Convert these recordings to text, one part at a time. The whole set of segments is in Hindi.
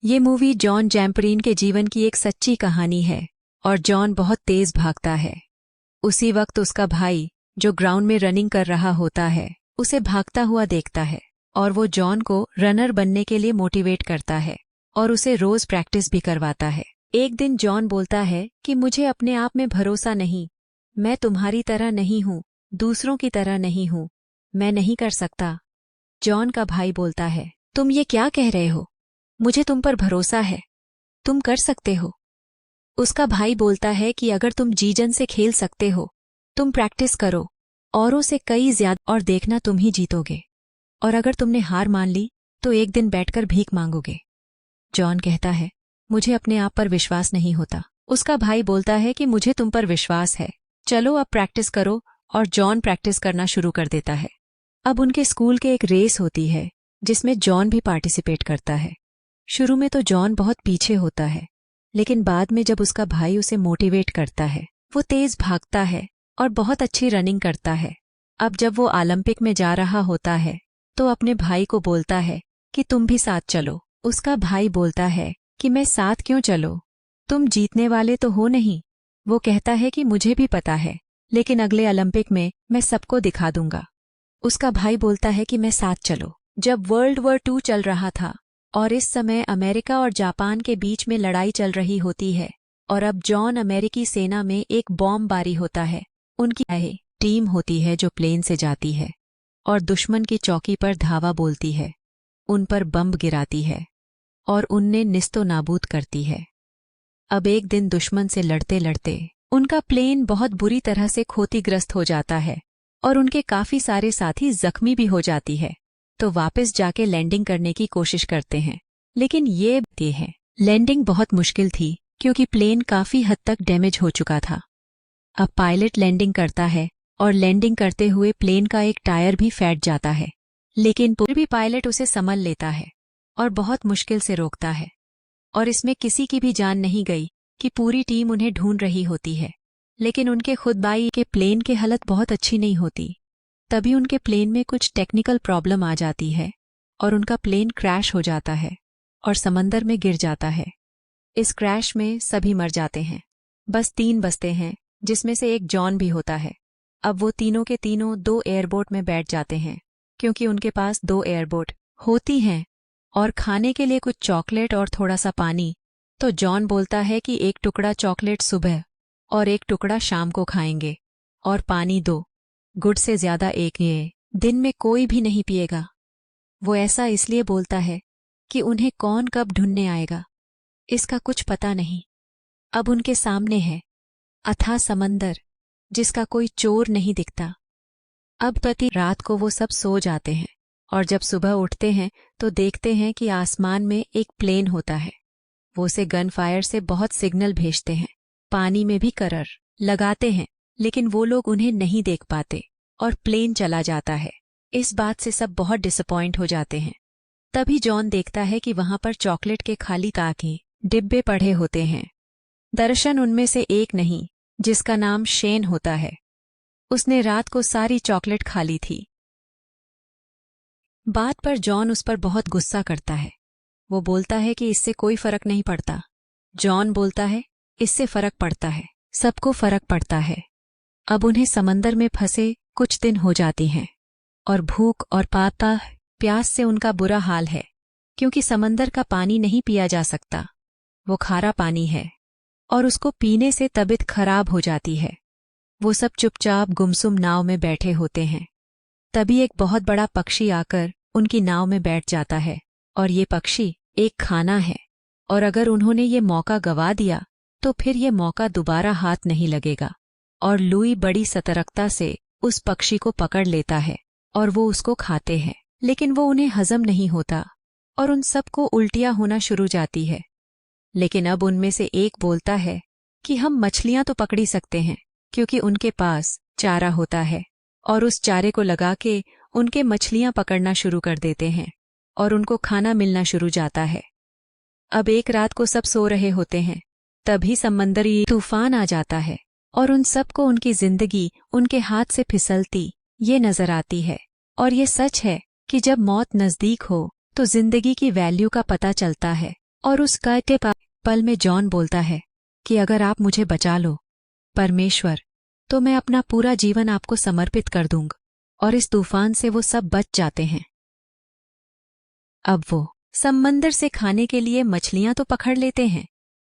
ये मूवी जॉन जैम्परीन के जीवन की एक सच्ची कहानी है और जॉन बहुत तेज भागता है। उसी वक्त उसका भाई, जो ग्राउंड में रनिंग कर रहा होता है, उसे भागता हुआ देखता है और वो जॉन को रनर बनने के लिए मोटिवेट करता है और उसे रोज प्रैक्टिस भी करवाता है। एक दिन जॉन बोलता है कि मुझे अपने आप में भरोसा नहीं, मैं तुम्हारी तरह नहीं हूँ, दूसरों की तरह नहीं हूँ, मैं नहीं कर सकता। जॉन का भाई बोलता है, तुम ये क्या कह रहे हो, मुझे तुम पर भरोसा है, तुम कर सकते हो। उसका भाई बोलता है कि अगर तुम जीजन से खेल सकते हो, तुम प्रैक्टिस करो, औरों से कई ज्यादा, और देखना तुम ही जीतोगे, और अगर तुमने हार मान ली तो एक दिन बैठकर भीख मांगोगे। जॉन कहता है, मुझे अपने आप पर विश्वास नहीं होता। उसका भाई बोलता है कि मुझे तुम पर विश्वास है, चलो अब प्रैक्टिस करो, और जॉन प्रैक्टिस करना शुरू कर देता है। अब उनके स्कूल के एक रेस होती है जिसमें जॉन भी पार्टिसिपेट करता है। शुरू में तो जॉन बहुत पीछे होता है, लेकिन बाद में जब उसका भाई उसे मोटिवेट करता है, वो तेज भागता है और बहुत अच्छी रनिंग करता है। अब जब वो ओलंपिक में जा रहा होता है तो अपने भाई को बोलता है कि तुम भी साथ चलो। उसका भाई बोलता है कि मैं साथ क्यों चलो, तुम जीतने वाले तो हो नहीं। वो कहता है कि मुझे भी पता है, लेकिन अगले ओलंपिक में मैं सबको दिखा दूंगा। उसका भाई बोलता है कि मैं साथ चलो। जब वर्ल्ड वॉर 2 चल रहा था और इस समय अमेरिका और जापान के बीच में लड़ाई चल रही होती है, और अब जॉन अमेरिकी सेना में एक बॉम्बबारी होता है। उनकी टीम होती है जो प्लेन से जाती है और दुश्मन की चौकी पर धावा बोलती है, उन पर बम गिराती है और उन्हें निस्तो नाबूद करती है। अब एक दिन दुश्मन से लड़ते लड़ते उनका प्लेन बहुत बुरी तरह से क्षतिग्रस्त हो जाता है और उनके काफी सारे साथी जख्मी भी हो जाती है। तो वापस जाके लैंडिंग करने की कोशिश करते हैं, लेकिन ये है लैंडिंग बहुत मुश्किल थी क्योंकि प्लेन काफी हद तक डैमेज हो चुका था। अब पायलट लैंडिंग करता है और लैंडिंग करते हुए प्लेन का एक टायर भी फैट जाता है, लेकिन फिर भी पायलट उसे संभल लेता है और बहुत मुश्किल से रोकता है। और इसमें किसी की भी जान नहीं गई कि पूरी टीम उन्हें ढूंढ रही होती है, लेकिन उनके खुद भाई के प्लेन की हालत बहुत अच्छी नहीं होती। तभी उनके प्लेन में कुछ टेक्निकल प्रॉब्लम आ जाती है और उनका प्लेन क्रैश हो जाता है और समंदर में गिर जाता है। इस क्रैश में सभी मर जाते हैं, बस 3 बचते हैं, जिसमें से एक जॉन भी होता है। अब वो तीनों के तीनों 2 एयरबोट में बैठ जाते हैं, क्योंकि उनके पास 2 एयरबोट होती हैं और खाने के लिए कुछ चॉकलेट और थोड़ा सा पानी। तो जॉन बोलता है कि एक टुकड़ा चॉकलेट सुबह और एक टुकड़ा शाम को खाएंगे, और पानी 2 गुड से ज्यादा एक ये दिन में कोई भी नहीं पिएगा। वो ऐसा इसलिए बोलता है कि उन्हें कौन कब ढूंढने आएगा, इसका कुछ पता नहीं। अब उनके सामने है अथाह समंदर, जिसका कोई चोर नहीं दिखता। अब प्रति रात को वो सब सो जाते हैं और जब सुबह उठते हैं तो देखते हैं कि आसमान में एक प्लेन होता है। वो उसे गन फायर से बहुत सिग्नल भेजते हैं, पानी में भी करर लगाते हैं, लेकिन वो लोग उन्हें नहीं देख पाते और प्लेन चला जाता है। इस बात से सब बहुत डिसअपॉइंट हो जाते हैं। तभी जॉन देखता है कि वहां पर चॉकलेट के खाली काके डिब्बे पड़े होते हैं। दर्शन उनमें से एक नहीं, जिसका नाम शेन होता है। उसने रात को सारी चॉकलेट खा ली थी। बात पर जॉन उस पर बहुत गुस्सा करता है। वो बोलता है कि इससे कोई फर्क नहीं पड़ता। जॉन बोलता है, इससे फर्क पड़ता है, सबको फर्क पड़ता है। अब उन्हें समंदर में फंसे कुछ दिन हो जाती हैं और भूख और प्यास से उनका बुरा हाल है, क्योंकि समंदर का पानी नहीं पिया जा सकता। वो खारा पानी है और उसको पीने से तबीयत खराब हो जाती है। वो सब चुपचाप गुमसुम नाव में बैठे होते हैं। तभी एक बहुत बड़ा पक्षी आकर उनकी नाव में बैठ जाता है, और ये पक्षी एक खाना है, और अगर उन्होंने ये मौका गवा दिया तो फिर ये मौका दोबारा हाथ नहीं लगेगा। और लुई बड़ी सतर्कता से उस पक्षी को पकड़ लेता है और वो उसको खाते हैं, लेकिन वो उन्हें हजम नहीं होता और उन सबको उल्टियां होना शुरू जाती है। लेकिन अब उनमें से एक बोलता है कि हम मछलियां तो पकड़ी सकते हैं, क्योंकि उनके पास चारा होता है, और उस चारे को लगा के उनके मछलियां पकड़ना शुरू कर देते हैं और उनको खाना मिलना शुरू जाता है। अब एक रात को सब सो रहे होते हैं, तभी समंदरी तूफान आ जाता है और उन सबको उनकी जिंदगी उनके हाथ से फिसलती ये नजर आती है। और ये सच है कि जब मौत नजदीक हो तो जिंदगी की वैल्यू का पता चलता है। और उस कहते पल में जॉन बोलता है कि अगर आप मुझे बचा लो परमेश्वर, तो मैं अपना पूरा जीवन आपको समर्पित कर दूंगा। और इस तूफान से वो सब बच जाते हैं। अब वो समंदर से खाने के लिए मछलियां तो पकड़ लेते हैं,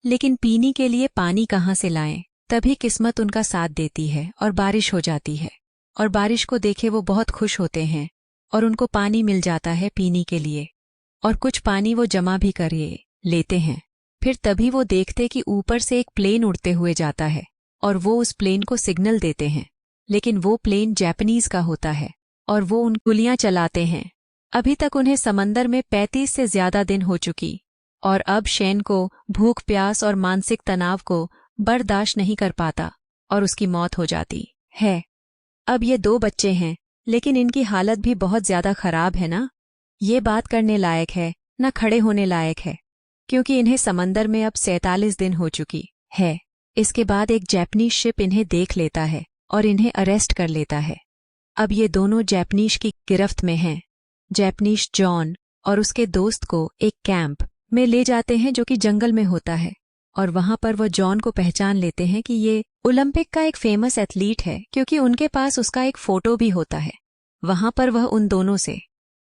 लेकिन पीने के लिए पानी कहाँ से लाएं। तभी किस्मत उनका साथ देती है और बारिश हो जाती है। और बारिश को देखे वो बहुत खुश होते हैं और उनको पानी मिल जाता है पीने के लिए। और कुछ पानी वो जमा भी कर लेते हैं। फिर तभी वो देखते कि ऊपर से एक प्लेन उड़ते हुए जाता है और वो उस प्लेन को सिग्नल देते हैं, लेकिन वो प्लेन जापानीज का होता है और वो उन गोलियां चलाते हैं। अभी तक उन्हें समंदर में 35 से ज्यादा दिन हो चुकी और अब शेन को भूख, प्यास और मानसिक तनाव को बर्दाश्त नहीं कर पाता और उसकी मौत हो जाती है। अब ये 2 बच्चे हैं, लेकिन इनकी हालत भी बहुत ज्यादा खराब है ना। ये बात करने लायक है न खड़े होने लायक है, क्योंकि इन्हें समंदर में अब 47 दिन हो चुकी है। इसके बाद एक जापानीज शिप इन्हें देख लेता है और इन्हें अरेस्ट कर लेता है। अब ये दोनों जापानीज की गिरफ्त में हैं। जापानीज जॉन और उसके दोस्त को एक कैंप में ले जाते हैं जो कि जंगल में होता है, और वहां पर वो जॉन को पहचान लेते हैं कि ये ओलंपिक का एक फेमस एथलीट है, क्योंकि उनके पास उसका एक फोटो भी होता है। वहां पर वह उन दोनों से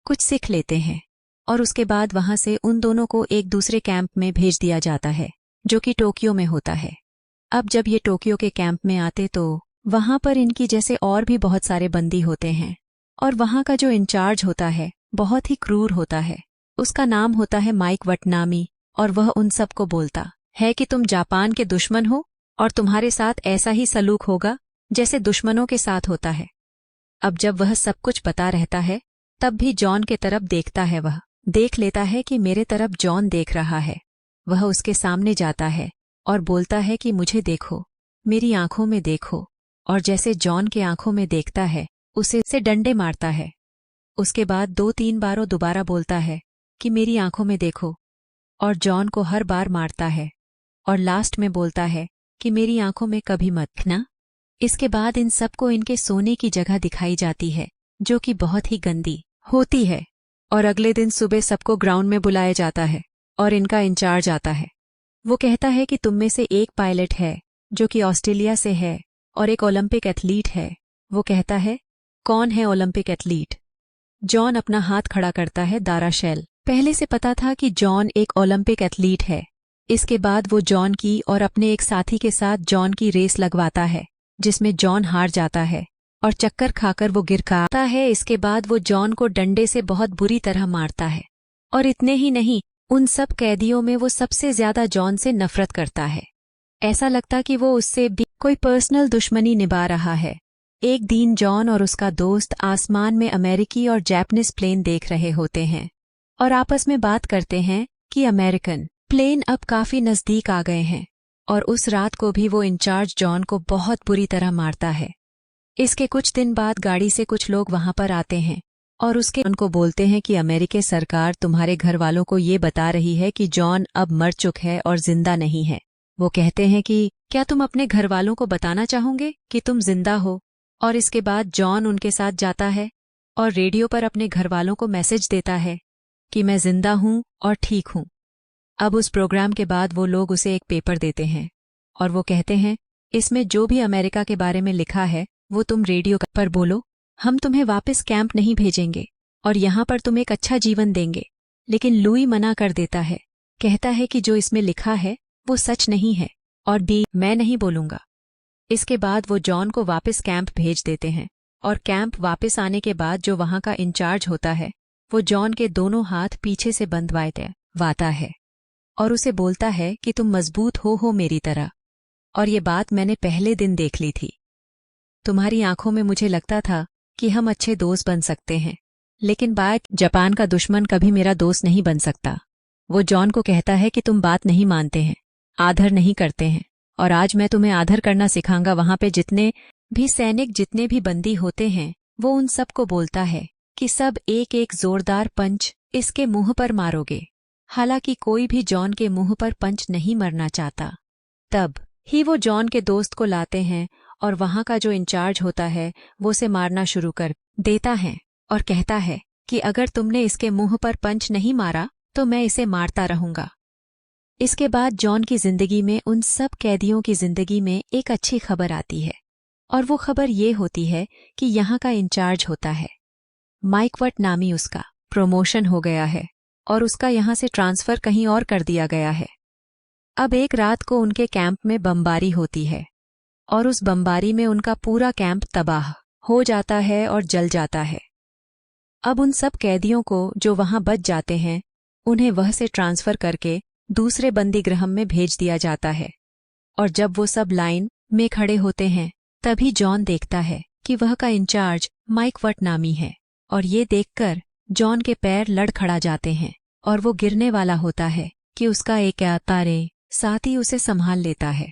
कुछ सीख लेते हैं और उसके बाद वहां से उन दोनों को एक दूसरे कैंप में भेज दिया जाता है जो कि टोक्यो में होता है। अब जब ये टोक्यो के कैंप में आते तो वहां पर इनकी जैसे और भी बहुत सारे बंदी होते हैं, और वहां का जो इंचार्ज होता है बहुत ही क्रूर होता है। उसका नाम होता है माइक वटनामी, और वह उन सबको बोलता है कि तुम जापान के दुश्मन हो और तुम्हारे साथ ऐसा ही सलूक होगा जैसे दुश्मनों के साथ होता है। अब जब वह सब कुछ पता रहता है, तब भी जॉन के तरफ देखता है। वह देख लेता है कि मेरे तरफ जॉन देख रहा है। वह उसके सामने जाता है और बोलता है कि मुझे देखो, मेरी आंखों में देखो। और जैसे जॉन के आंखों में देखता है, उसे डंडे मारता है। उसके बाद 2-3 बारों दोबारा बोलता है कि मेरी आंखों में देखो, और जॉन को हर बार मारता है। और लास्ट में बोलता है कि मेरी आंखों में कभी मत देखना। इसके बाद इन सबको इनके सोने की जगह दिखाई जाती है जो कि बहुत ही गंदी होती है। और अगले दिन सुबह सबको ग्राउंड में बुलाया जाता है और इनका इंचार्ज आता है। वो कहता है कि तुम में से एक पायलट है जो कि ऑस्ट्रेलिया से है और एक ओलंपिक एथलीट है। वो कहता है, कौन है ओलंपिक एथलीट? जॉन अपना हाथ खड़ा करता है। दाराशेल पहले से पता था कि जॉन एक ओलंपिक एथलीट है। इसके बाद वो जॉन की और अपने एक साथी के साथ जॉन की रेस लगवाता है, जिसमें जॉन हार जाता है और चक्कर खाकर वो गिर जाता है। इसके बाद वो जॉन को डंडे से बहुत बुरी तरह मारता है। और इतने ही नहीं, उन सब कैदियों में वो सबसे ज्यादा जॉन से नफरत करता है। ऐसा लगता कि वो उससे भी कोई पर्सनल दुश्मनी निभा रहा है। एक दिन जॉन और उसका दोस्त आसमान में अमेरिकी और जापानीज प्लेन देख रहे होते हैं और आपस में बात करते हैं कि अमेरिकन प्लेन अब काफी नजदीक आ गए हैं। और उस रात को भी वो इंचार्ज जॉन को बहुत बुरी तरह मारता है। इसके कुछ दिन बाद गाड़ी से कुछ लोग वहां पर आते हैं और उनको बोलते हैं कि अमेरिकी सरकार तुम्हारे घर वालों को ये बता रही है कि जॉन अब मर चुका है और जिंदा नहीं है। वो कहते हैं कि क्या तुम अपने घर वालों को बताना चाहोगे कि तुम जिंदा हो? और इसके बाद जॉन उनके साथ जाता है और रेडियो पर अपने घर वालों को मैसेज देता है कि मैं जिंदा हूं और ठीक हूं। अब उस प्रोग्राम के बाद वो लोग उसे एक पेपर देते हैं और वो कहते हैं, इसमें जो भी अमेरिका के बारे में लिखा है वो तुम रेडियो पर बोलो। हम तुम्हें वापस कैंप नहीं भेजेंगे और यहाँ पर तुम एक अच्छा जीवन देंगे। लेकिन लुई मना कर देता है, कहता है कि जो इसमें लिखा है वो सच नहीं है और मैं नहीं बोलूंगा। इसके बाद वो जॉन को वापस कैंप भेज देते हैं और कैंप वापस आने के बाद जो वहां का इंचार्ज होता है वो जॉन के दोनों हाथ पीछे से बंधवाता है और उसे बोलता है कि तुम मजबूत हो मेरी तरह, और ये बात मैंने पहले दिन देख ली थी। तुम्हारी आंखों में मुझे लगता था कि हम अच्छे दोस्त बन सकते हैं, लेकिन जापान का दुश्मन कभी मेरा दोस्त नहीं बन सकता। वो जॉन को कहता है कि तुम बात नहीं मानते हैं, आदर नहीं करते हैं, और आज मैं तुम्हें आदर करना सिखाऊंगा। वहां पे जितने भी सैनिक, जितने भी बंदी होते हैं, वो उन सबको बोलता है कि सब एक एक जोरदार पंच इसके मुंह पर मारोगे। हालांकि कोई भी जॉन के मुंह पर पंच नहीं मरना चाहता। तब ही वो जॉन के दोस्त को लाते हैं और वहां का जो इंचार्ज होता है वो उसे मारना शुरू कर देता है और कहता है कि अगर तुमने इसके मुंह पर पंच नहीं मारा तो मैं इसे मारता रहूंगा। इसके बाद जॉन की जिंदगी में उन सब कैदियों की जिंदगी में एक अच्छी खबर आती है, और वो खबर ये होती है कि यहाँ का इंचार्ज होता है माइक वट नामी, उसका प्रमोशन हो गया है और उसका यहाँ से ट्रांसफर कहीं और कर दिया गया है। अब एक रात को उनके कैंप में बमबारी होती है और उस बमबारी में उनका पूरा कैंप तबाह हो जाता है और जल जाता है। अब उन सब कैदियों को जो वहां बच जाते हैं, उन्हें वह से ट्रांसफर करके दूसरे बंदीगृह में भेज दिया जाता है। और जब वो सब लाइन में खड़े होते हैं, तभी जॉन देखता है कि वह का इंचार्ज माइक वट नामी है, और ये देखकर जॉन के पैर लड़खड़ा जाते हैं और वो गिरने वाला होता है कि उसका एक तारे साथी उसे संभाल लेता है।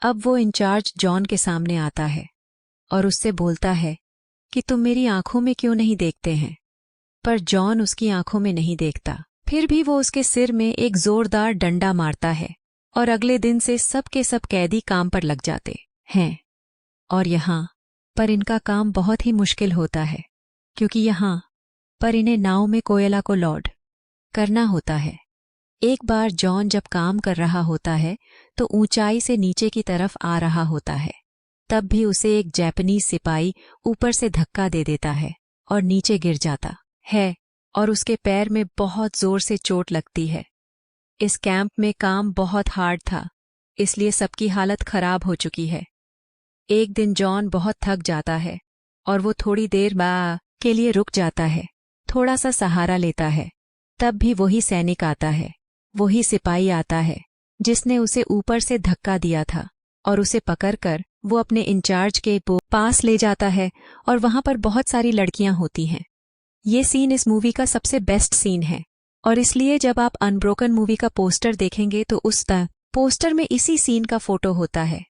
अब वो इंचार्ज जॉन के सामने आता है और उससे बोलता है कि तुम मेरी आंखों में क्यों नहीं देखते हैं। पर जॉन उसकी आंखों में नहीं देखता। फिर भी वो उसके सिर में एक जोरदार डंडा मारता है और अगले दिन से सब के सब कैदी काम पर लग जाते हैं। और यहाँ पर इनका काम बहुत ही मुश्किल होता है, क्योंकि यहाँ पर इन्हें नाव में कोयला को लोड करना होता है। एक बार जॉन जब काम कर रहा होता है तो ऊंचाई से नीचे की तरफ आ रहा होता है। तब भी उसे एक जापानीज सिपाही ऊपर से धक्का दे देता है और नीचे गिर जाता है और उसके पैर में बहुत जोर से चोट लगती है। इस कैंप में काम बहुत हार्ड था, इसलिए सबकी हालत खराब हो चुकी है। एक दिन जॉन बहुत थक जाता है और वो थोड़ी देर के लिए रुक जाता है, थोड़ा सा सहारा लेता है। तब भी वही सैनिक आता है, वही सिपाही आता है जिसने उसे ऊपर से धक्का दिया था, और उसे पकड़कर वो अपने इंचार्ज के पास ले जाता है। और वहां पर बहुत सारी लड़कियां होती हैं। ये सीन इस मूवी का सबसे बेस्ट सीन है, और इसलिए जब आप अनब्रोकन मूवी का पोस्टर देखेंगे तो उस पोस्टर में इसी सीन का फोटो होता है।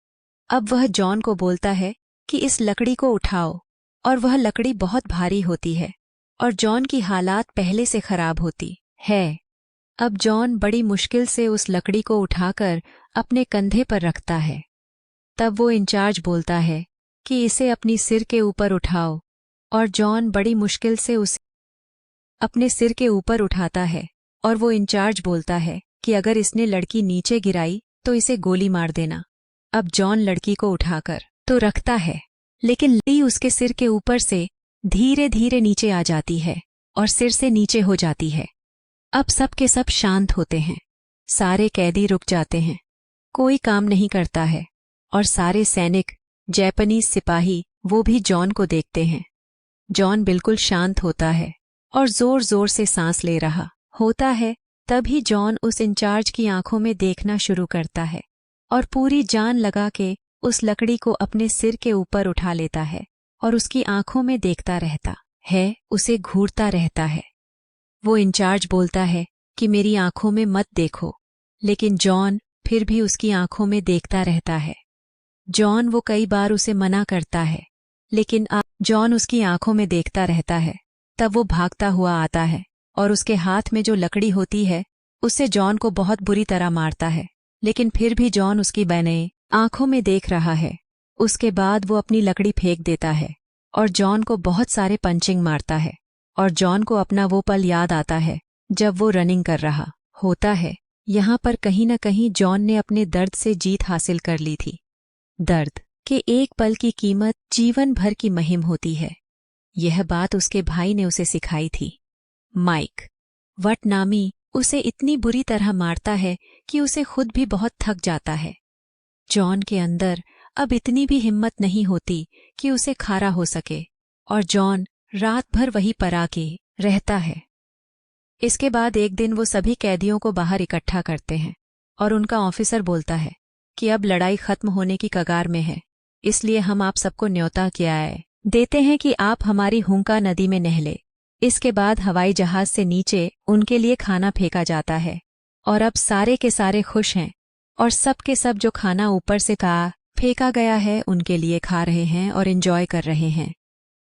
अब वह जॉन को बोलता है कि इस लकड़ी को उठाओ, और वह लकड़ी बहुत भारी होती है और जॉन की हालात पहले से खराब होती है। अब जॉन बड़ी मुश्किल से उस लकड़ी को उठाकर अपने कंधे पर रखता है। तब वो इंचार्ज बोलता है कि इसे अपनी सिर के ऊपर उठाओ, और जॉन बड़ी मुश्किल से उसे अपने सिर के ऊपर उठाता है। और वो इंचार्ज बोलता है कि अगर इसने लड़की नीचे गिराई तो इसे गोली मार देना। अब जॉन लड़की को उठाकर तो रखता है, लेकिन लड़की उसके सिर के ऊपर से धीरे धीरे नीचे आ जाती है और सिर से नीचे हो जाती है। अब सब के सब शांत होते हैं, सारे कैदी रुक जाते हैं, कोई काम नहीं करता है, और सारे सैनिक, जापानीज सिपाही, वो भी जॉन को देखते हैं। जॉन बिल्कुल शांत होता है और जोर जोर से सांस ले रहा होता है। तभी जॉन उस इंचार्ज की आंखों में देखना शुरू करता है और पूरी जान लगा के उस लकड़ी को अपने सिर के ऊपर उठा लेता है और उसकी आंखों में देखता रहता है, उसे घूरता रहता है। वो इंचार्ज बोलता है कि मेरी आंखों में मत देखो, लेकिन जॉन फिर भी उसकी आंखों में देखता रहता है। जॉन वो कई बार उसे मना करता है, लेकिन जॉन उसकी आंखों में देखता रहता है। तब वो भागता हुआ आता है और उसके हाथ में जो लकड़ी होती है उससे जॉन को बहुत बुरी तरह मारता है, लेकिन फिर भी जॉन उसकी बने आंखों में देख रहा है। उसके बाद वो अपनी लकड़ी फेंक देता है और जॉन को बहुत सारे पंचिंग मारता है। और जॉन को अपना वो पल याद आता है जब वो रनिंग कर रहा होता है। यहाँ पर कहीं न कहीं जॉन ने अपने दर्द से जीत हासिल कर ली थी। दर्द के एक पल की कीमत जीवन भर की मुहिम होती है। यह बात उसके भाई ने उसे सिखाई थी। माइक वट नामी उसे इतनी बुरी तरह मारता है कि उसे खुद भी बहुत थक जाता है। जॉन के अंदर अब इतनी भी हिम्मत नहीं होती कि उसे खारा हो सके, और जॉन रात भर वहीं पर आके रहता है। इसके बाद एक दिन वो सभी कैदियों को बाहर इकट्ठा करते हैं और उनका ऑफिसर बोलता है कि अब लड़ाई खत्म होने की कगार में है, इसलिए हम आप सबको न्योता किया है देते हैं कि आप हमारी हुंका नदी में नहले। इसके बाद हवाई जहाज से नीचे उनके लिए खाना फेंका जाता है, और अब सारे के सारे खुश हैं और सब के सब जो खाना ऊपर से फेंका गया है उनके लिए खा रहे हैं और एंजॉय कर रहे हैं।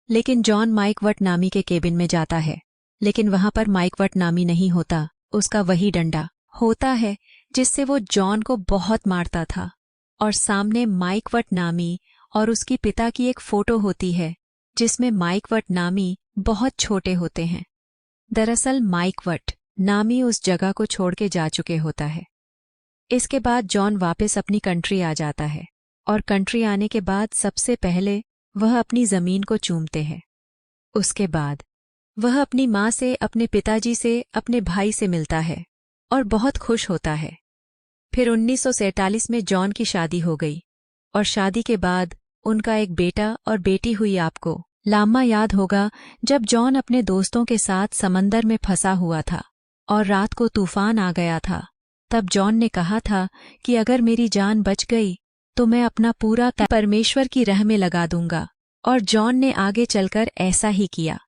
लेकिन जॉन माइक वट नामी के केबिन में जाता है, लेकिन वहां पर माइक वट नामी नहीं होता, उसका वही डंडा होता है जिससे वो जॉन को बहुत मारता था। और सामने माइक वट नामी और उसकी पिता की एक फोटो होती है जिसमें माइक वट नामी बहुत छोटे होते हैं। दरअसल माइक वट नामी उस जगह को छोड़ के जा चुके होता है इसके बाद जॉन वापस अपनी कंट्री आ जाता है और कंट्री आने के बाद सबसे पहले वह अपनी जमीन को चूमते हैं। उसके बाद वह अपनी माँ से, अपने पिताजी से, अपने भाई से मिलता है और बहुत खुश होता है। फिर 1947 में जॉन की शादी हो गई और शादी के बाद उनका एक बेटा और बेटी हुई। आपको लाम्मा याद होगा जब जॉन अपने दोस्तों के साथ समंदर में फंसा हुआ था और रात को तूफान आ गया था, तब जॉन ने कहा था कि अगर मेरी जान बच गई तो मैं अपना पूरा परमेश्वर की राह में लगा दूंगा, और जॉन ने आगे चलकर ऐसा ही किया।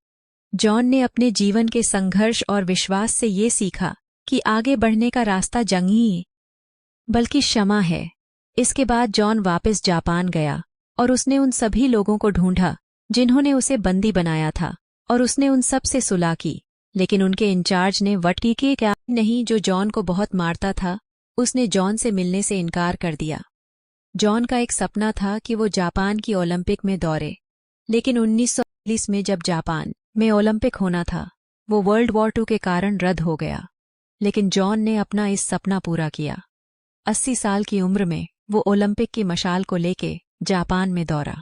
जॉन ने अपने जीवन के संघर्ष और विश्वास से ये सीखा कि आगे बढ़ने का रास्ता जंग ही बल्कि क्षमा है। इसके बाद जॉन वापस जापान गया और उसने उन सभी लोगों को ढूंढा जिन्होंने उसे बंदी बनाया था और उसने उन सब से सुलह की, लेकिन उनके इंचार्ज ने वटकी के क्या नहीं, जो जॉन को बहुत मारता था, उसने जॉन से मिलने से इनकार कर दिया। जॉन का एक सपना था कि वो जापान की ओलंपिक में दौड़े, लेकिन 1940 में जब जापान में ओलंपिक होना था वो वर्ल्ड वॉर 2 के कारण रद्द हो गया, लेकिन जॉन ने अपना इस सपना पूरा किया। 80 साल की उम्र में वो ओलंपिक की मशाल को लेके जापान में दौड़ा।